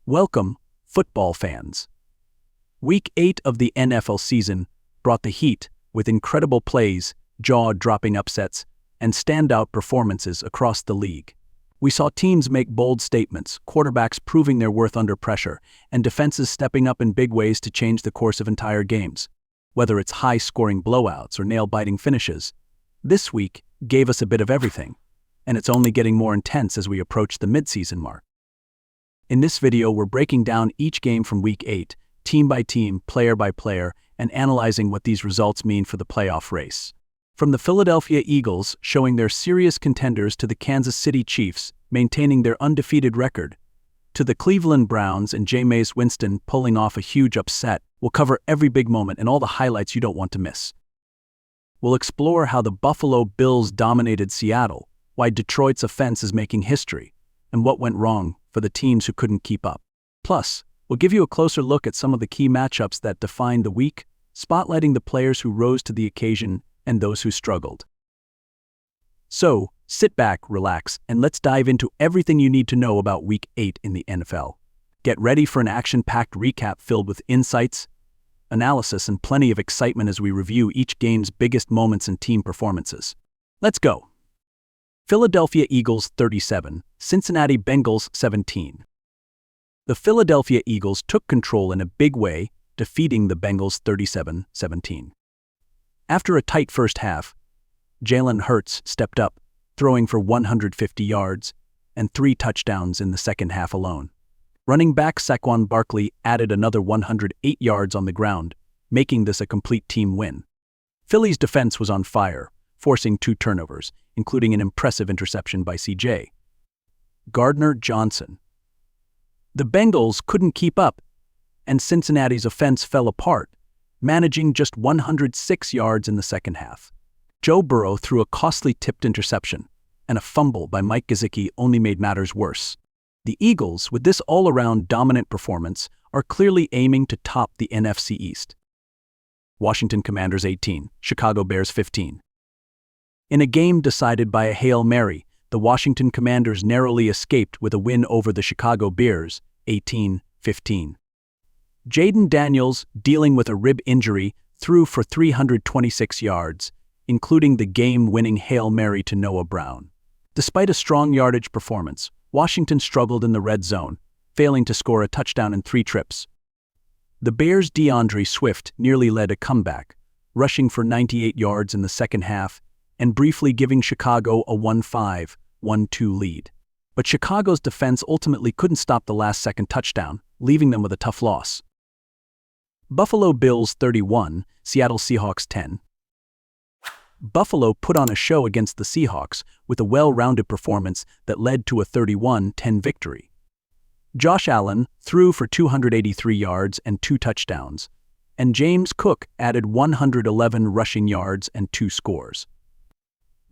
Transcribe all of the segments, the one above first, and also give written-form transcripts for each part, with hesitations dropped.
Welcome, football fans. Week 8 of the NFL season brought the heat with incredible plays, jaw-dropping upsets, and standout performances across the league. We saw teams make bold statements, quarterbacks proving their worth under pressure, and defenses stepping up in big ways to change the course of entire games. Whether it's high-scoring blowouts or nail-biting finishes, this week gave us a bit of everything, and it's only getting more intense as we approach the midseason mark. In this video, we're breaking down each game from Week 8, team by team, player by player, and analyzing what these results mean for the playoff race. From the Philadelphia Eagles showing they're serious contenders to the Kansas City Chiefs maintaining their undefeated record, to the Cleveland Browns and Jameis Winston pulling off a huge upset, we'll cover every big moment and all the highlights you don't want to miss. We'll explore how the Buffalo Bills dominated Seattle, why Detroit's offense is making history, and what went wrong for the teams who couldn't keep up. Plus, we'll give you a closer look at some of the key matchups that defined the week, spotlighting the players who rose to the occasion and those who struggled. So, sit back, relax, and let's dive into everything you need to know about Week 8 in the NFL. Get ready for an action-packed recap filled with insights, analysis, and plenty of excitement as we review each game's biggest moments and team performances. Let's go! Philadelphia Eagles 37, Cincinnati Bengals 17. The Philadelphia Eagles took control in a big way, defeating the Bengals 37-17. After a tight first half, Jalen Hurts stepped up, throwing for 150 yards and 3 touchdowns in the second half alone. Running back Saquon Barkley added another 108 yards on the ground, making this a complete team win. Philly's defense was on fire, forcing 2 turnovers, including an impressive interception by C.J. Gardner-Johnson. The Bengals couldn't keep up, and Cincinnati's offense fell apart, managing just 106 yards in the second half. Joe Burrow threw a costly tipped interception, and a fumble by Mike Gesicki only made matters worse. The Eagles, with this all-around dominant performance, are clearly aiming to top the NFC East. Washington Commanders 18, Chicago Bears 15. In a game decided by a Hail Mary, the Washington Commanders narrowly escaped with a win over the Chicago Bears, 18-15. Jaden Daniels, dealing with a rib injury, threw for 326 yards, including the game-winning Hail Mary to Noah Brown. Despite a strong yardage performance, Washington struggled in the red zone, failing to score a touchdown in 3 trips. The Bears' DeAndre Swift nearly led a comeback, rushing for 98 yards in the second half and briefly giving Chicago a 1-5, 1-2 lead. But Chicago's defense ultimately couldn't stop the last-second touchdown, leaving them with a tough loss. Buffalo Bills 31, Seattle Seahawks 10. Buffalo put on a show against the Seahawks with a well-rounded performance that led to a 31-10 victory. Josh Allen threw for 283 yards and 2 touchdowns, and James Cook added 111 rushing yards and 2 scores.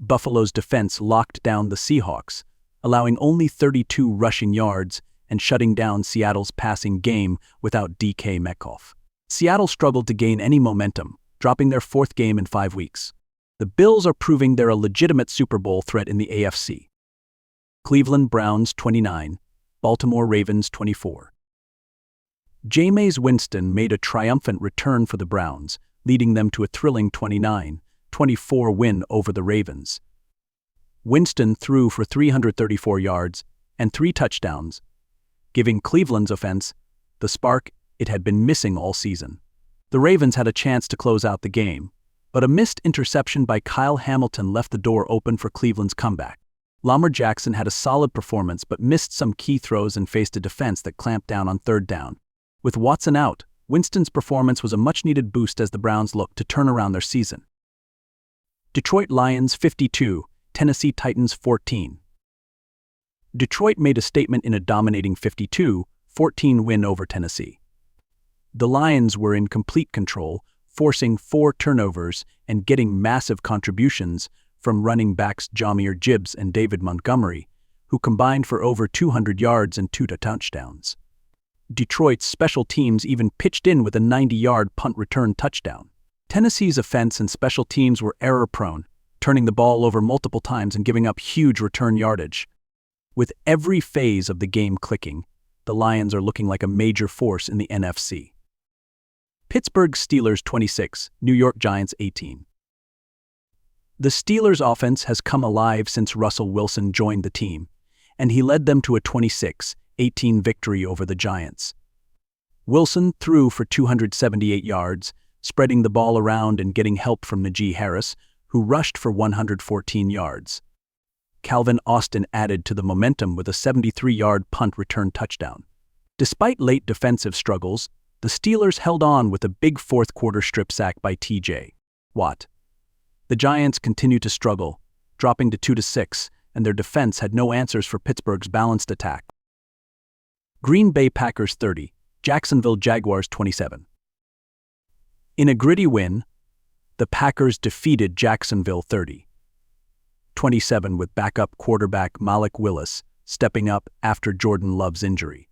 Buffalo's defense locked down the Seahawks, allowing only 32 rushing yards and shutting down Seattle's passing game without DK Metcalf. Seattle struggled to gain any momentum, dropping their 4th game in 5 weeks. The Bills are proving they're a legitimate Super Bowl threat in the AFC. Cleveland Browns 29, Baltimore Ravens 24. Jameis Winston made a triumphant return for the Browns, leading them to a thrilling 29-24 win over the Ravens. Winston threw for 334 yards and 3 touchdowns, giving Cleveland's offense the spark it had been missing all season. The Ravens had a chance to close out the game, but a missed interception by Kyle Hamilton left the door open for Cleveland's comeback. Lamar Jackson had a solid performance but missed some key throws and faced a defense that clamped down on 3rd down. With Watson out, Winston's performance was a much-needed boost as the Browns looked to turn around their season. Detroit Lions 52, Tennessee Titans 14. Detroit made a statement in a dominating 52-14 win over Tennessee. The Lions were in complete control, forcing 4 turnovers and getting massive contributions from running backs Jahmyr Gibbs and David Montgomery, who combined for over 200 yards and 2 touchdowns. Detroit's special teams even pitched in with a 90-yard punt return touchdown. Tennessee's offense and special teams were error-prone, turning the ball over multiple times and giving up huge return yardage. With every phase of the game clicking, the Lions are looking like a major force in the NFC. Pittsburgh Steelers 26, New York Giants 18. The Steelers' offense has come alive since Russell Wilson joined the team, and he led them to a 26-18 victory over the Giants. Wilson threw for 278 yards, spreading the ball around and getting help from Najee Harris, who rushed for 114 yards. Calvin Austin added to the momentum with a 73-yard punt return touchdown. Despite late defensive struggles, the Steelers held on with a big fourth-quarter strip sack by T.J. Watt. The Giants continued to struggle, dropping to 2-6, and their defense had no answers for Pittsburgh's balanced attack. Green Bay Packers 30, Jacksonville Jaguars 27. In a gritty win, the Packers defeated Jacksonville 30-27 with backup quarterback Malik Willis stepping up after Jordan Love's injury.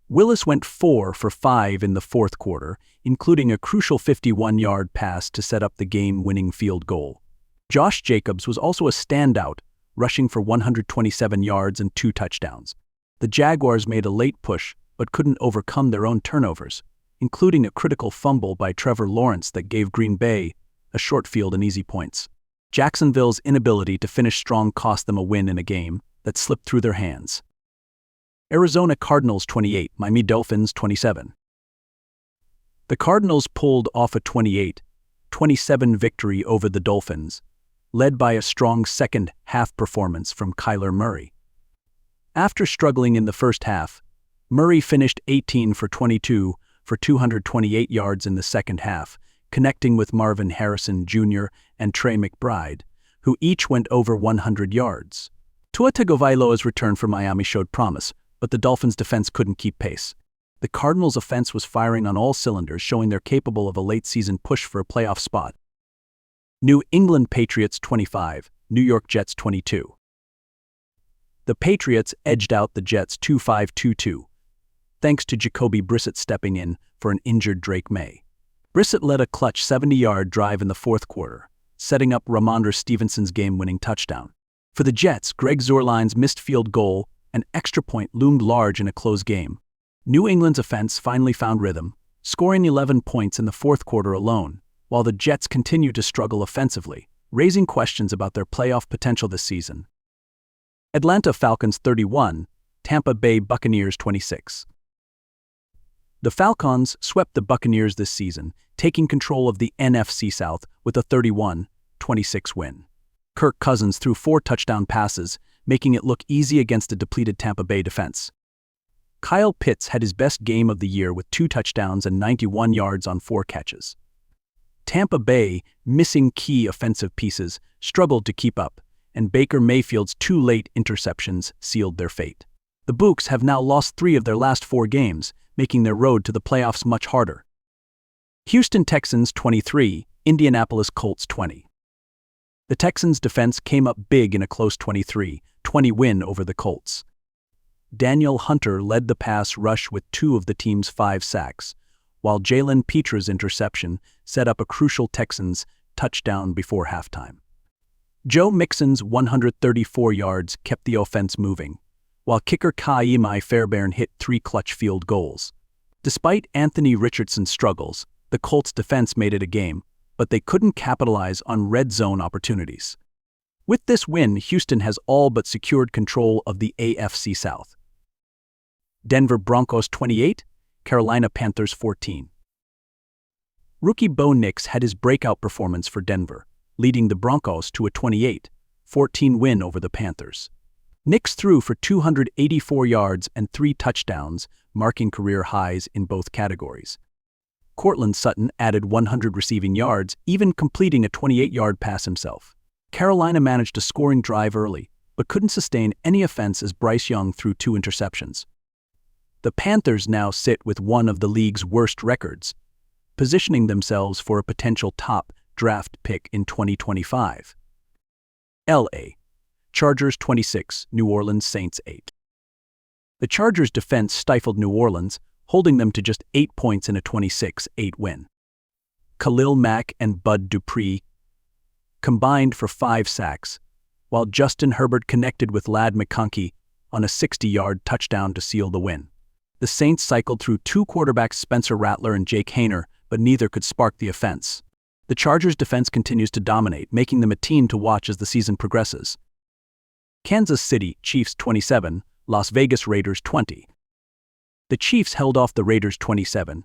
Willis went 4 for 5 in the fourth quarter, including a crucial 51-yard pass to set up the game-winning field goal. Josh Jacobs was also a standout, rushing for 127 yards and 2 touchdowns. The Jaguars made a late push but couldn't overcome their own turnovers, including a critical fumble by Trevor Lawrence that gave Green Bay a short field and easy points. Jacksonville's inability to finish strong cost them a win in a game that slipped through their hands. Arizona Cardinals 28, Miami Dolphins 27. The Cardinals pulled off a 28-27 victory over the Dolphins, led by a strong second-half performance from Kyler Murray. After struggling in the first half, Murray finished 18 for 22 for 228 yards in the second half, connecting with Marvin Harrison Jr. and Trey McBride, who each went over 100 yards. Tua Tagovailoa's return for Miami showed promise, but the Dolphins' defense couldn't keep pace. The Cardinals' offense was firing on all cylinders, showing they're capable of a late-season push for a playoff spot. New England Patriots 25, New York Jets 22. The Patriots edged out the Jets 2-5-2-2, thanks to Jacoby Brissett stepping in for an injured Drake May. Brissett led a clutch 70-yard drive in the fourth quarter, setting up Ramondre Stevenson's game-winning touchdown. For the Jets, Greg Zuerlein's missed field goal, an extra point, loomed large in a close game. New England's offense finally found rhythm, scoring 11 points in the fourth quarter alone, while the Jets continued to struggle offensively, raising questions about their playoff potential this season. Atlanta Falcons 31, Tampa Bay Buccaneers 26. The Falcons swept the Buccaneers this season, taking control of the NFC South with a 31-26 win. Kirk Cousins threw 4 touchdown passes, making it look easy against a depleted Tampa Bay defense. Kyle Pitts had his best game of the year with 2 touchdowns and 91 yards on 4 catches. Tampa Bay, missing key offensive pieces, struggled to keep up, and Baker Mayfield's 2 late interceptions sealed their fate. The Bucs have now lost 3 of their last 4 games, making their road to the playoffs much harder. Houston Texans 23, Indianapolis Colts 20. The Texans' defense came up big in a close 23-20 win over the Colts. Daniel Hunter led the pass rush with 2 of the team's 5 sacks, while Jalen Petra's interception set up a crucial Texans touchdown before halftime. Joe Mixon's 134 yards kept the offense moving, while kicker Kaimai Fairbairn hit 3 clutch field goals. Despite Anthony Richardson's struggles, the Colts' defense made it a game, but they couldn't capitalize on red zone opportunities. With this win, Houston has all but secured control of the AFC South. Denver Broncos 28, Carolina Panthers 14. Rookie Bo Nix had his breakout performance for Denver, leading the Broncos to a 28-14 win over the Panthers. Nix threw for 284 yards and 3 touchdowns, marking career highs in both categories. Cortland Sutton added 100 receiving yards, even completing a 28-yard pass himself. Carolina managed a scoring drive early, but couldn't sustain any offense as Bryce Young threw 2 interceptions. The Panthers now sit with one of the league's worst records, positioning themselves for a potential top draft pick in 2025. L.A. Chargers 26, New Orleans Saints 8. The Chargers' defense stifled New Orleans, holding them to just 8 points in a 26-8 win. Khalil Mack and Bud Dupree combined for 5 sacks, while Justin Herbert connected with Ladd McConkey on a 60-yard touchdown to seal the win. The Saints cycled through two quarterbacks, Spencer Rattler and Jake Haener, but neither could spark the offense. The Chargers' defense continues to dominate, making them a team to watch as the season progresses. Kansas City Chiefs 27, Las Vegas Raiders 20. The Chiefs held off the Raiders 27-20,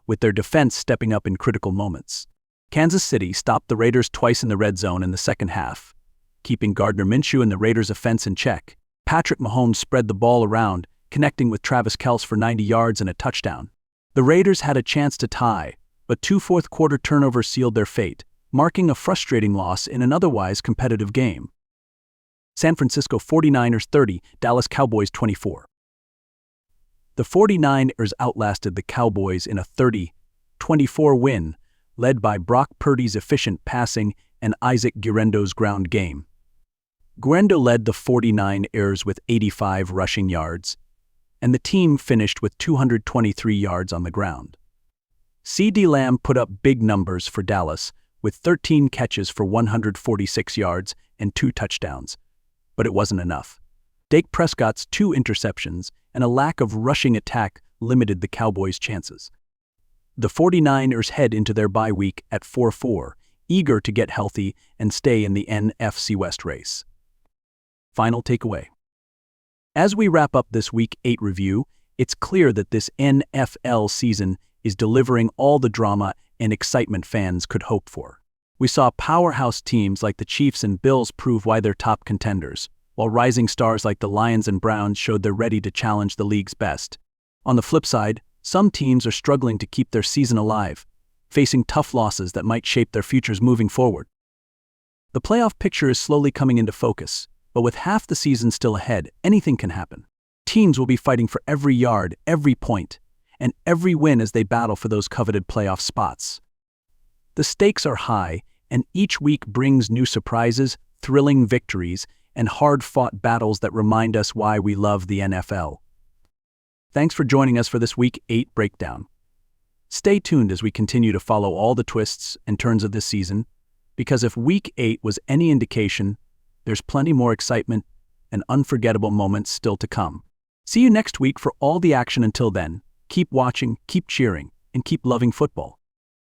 with their defense stepping up in critical moments. Kansas City stopped the Raiders twice in the red zone in the second half, keeping Gardner Minshew and the Raiders' offense in check. Patrick Mahomes spread the ball around, connecting with Travis Kelce for 90 yards and a touchdown. The Raiders had a chance to tie, but two fourth-quarter turnovers sealed their fate, marking a frustrating loss in an otherwise competitive game. San Francisco 49ers 30, Dallas Cowboys 24. The 49ers outlasted the Cowboys in a 30-24 win, led by Brock Purdy's efficient passing and Isaac Guerendo's ground game. Guerendo led the 49ers with 85 rushing yards, and the team finished with 223 yards on the ground. CeeDee Lamb put up big numbers for Dallas, with 13 catches for 146 yards and 2 touchdowns, but it wasn't enough. Dak Prescott's 2 interceptions and a lack of rushing attack limited the Cowboys' chances. The 49ers head into their bye week at 4-4, eager to get healthy and stay in the NFC West race. Final takeaway. As we wrap up this Week 8 review, it's clear that this NFL season is delivering all the drama and excitement fans could hope for. We saw powerhouse teams like the Chiefs and Bills prove why they're top contenders, while rising stars like the Lions and Browns showed they're ready to challenge the league's best. On the flip side, some teams are struggling to keep their season alive, facing tough losses that might shape their futures moving forward. The playoff picture is slowly coming into focus, but with half the season still ahead, anything can happen. Teams will be fighting for every yard, every point, and every win as they battle for those coveted playoff spots. The stakes are high, and each week brings new surprises, thrilling victories, and hard-fought battles that remind us why we love the NFL. Thanks for joining us for this Week 8 breakdown. Stay tuned as we continue to follow all the twists and turns of this season, because if Week 8 was any indication, there's plenty more excitement and unforgettable moments still to come. See you next week for all the action. Until then, keep watching, keep cheering, and keep loving football.